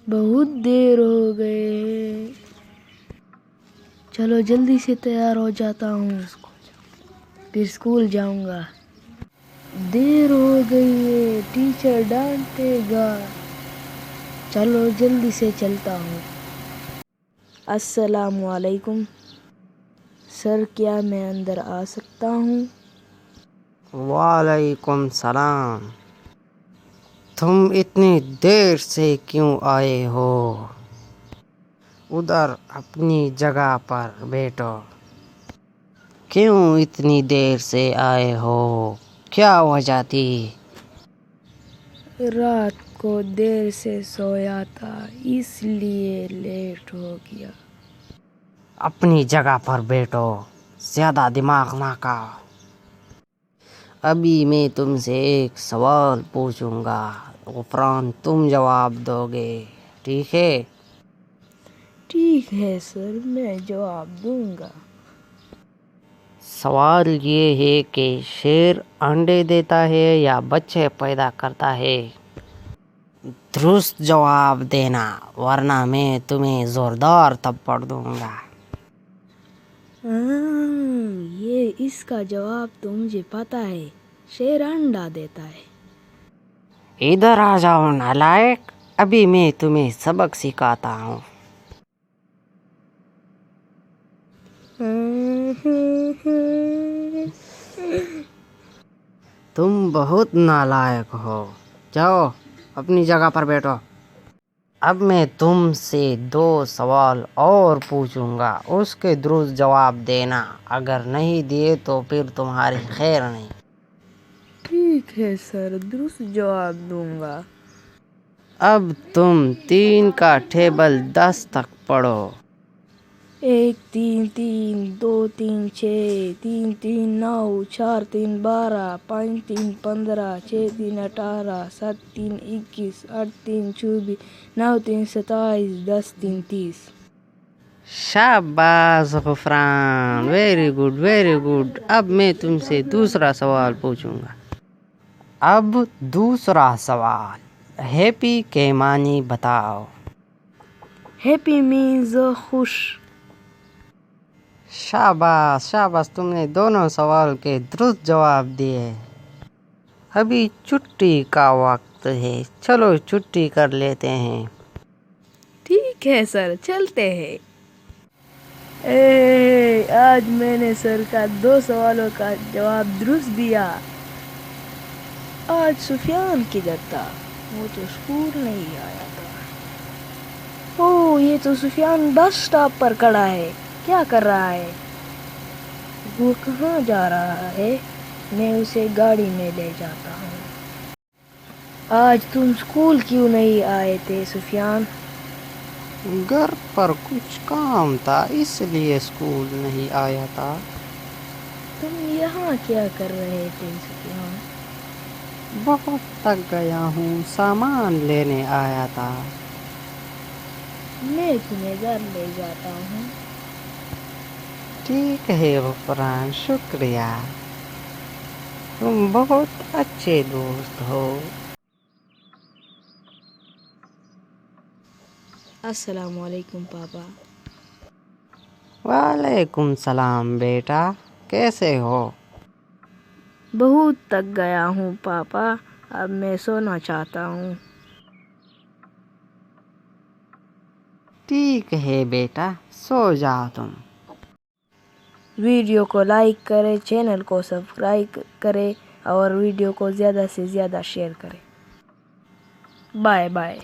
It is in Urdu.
بہت دیر ہو گئے، چلو جلدی سے تیار ہو جاتا ہوں، پھر اسکول جاؤں گا۔ دیر ہو گئی ہے، ٹیچر ڈانٹے گا، چلو جلدی سے چلتا ہوں۔ السلام علیکم سر، کیا میں اندر آ سکتا ہوں؟ وعلیکم السلام۔ تم اتنی دیر سے کیوں آئے ہو؟ ادھر اپنی جگہ پر بیٹھو۔ کیوں اتنی دیر سے آئے ہو؟ کیا وجہ تھی؟ رات کو دیر سے سویا تھا، اس لیے لیٹ ہو گیا۔ اپنی جگہ پر بیٹھو، زیادہ دماغ نہ کھاؤ۔ ابھی میں تم سے ایک سوال پوچھوں گا، غفران تم جواب دو گے، ٹھیک ہے؟ ٹھیک ہے سر، میں جواب دوں گا۔ سوال یہ ہے کہ شیر انڈے دیتا ہے یا بچے پیدا کرتا ہے؟ درست جواب دینا ورنہ میں تمہیں زوردار تھپڑ دوں گا۔ اس کا جواب تو مجھے پتا ہے، شیر انڈا دیتا ہے۔ ادھر آ جاؤ نالائق، ابھی میں تمہیں سبق سکھاتا ہوں۔ تم بہت نالائق ہو، جاؤ اپنی جگہ پر بیٹھو۔ اب میں تم سے 2 سوال اور پوچھوں گا، اس کے درست جواب دینا، اگر نہیں دیے تو پھر تمہاری خیر نہیں۔ ٹھیک ہے سر، درست جواب دوں گا۔ اب تم 3 کا ٹیبل 10 تک پڑھو۔ 1 3 3 2 3 6 3 3 9 4 3 12 5 3 15 6 3 18 7 3 21 8 3 24 9 3 27 10 3 30۔ شاباش Ghufran, very good very good. اب میں تم سے دوسرا سوال پوچھوں گا۔ اب دوسرا سوال، ہیپی کے معنی بتاؤ۔ ہیپی مینز خوش۔ شاباش شاباش، تم نے دونوں سوال کے درست جواب دیے۔ ابھی چھٹی کا وقت ہے، چلو چھٹی کر لیتے ہیں۔ ٹھیک ہے سر، چلتے ہیں۔ آج میں نے سر کا 2 سوالوں کا جواب درست دیا۔ آج سفیان کدھر تھا؟ وہ تو اسکول نہیں آیا تھا۔ یہ تو سفیان بس سٹاپ پر کھڑا ہے، کیا کر رہا ہے؟ وہ کہاں جا رہا ہے؟ میں اسے گاڑی میں لے جاتا ہوں۔ آج تم اسکول کیوں نہیں آئے تھے سفیان؟ گھر پر کچھ کام تھا، اس لیے اسکول نہیں آیا تھا۔ تم یہاں کیا کر رہے تھے سفیان؟ بہت تھک گیا ہوں، سامان لینے آیا تھا۔ میں تمہیں گھر لے جاتا ہوں۔ ٹھیک ہے غفران، شکریہ، تم بہت اچھے دوست ہو۔ السلام علیکم پاپا۔ وعلیکم السلام بیٹا، کیسے ہو؟ بہت تھک گیا ہوں پاپا، اب میں سونا چاہتا ہوں۔ ٹھیک ہے بیٹا، سو جاؤ تم۔ ویڈیو کو لائک کریں، چینل کو سبسکرائب کریں اور ویڈیو کو زیادہ سے زیادہ شیئر کریں۔ Bye bye.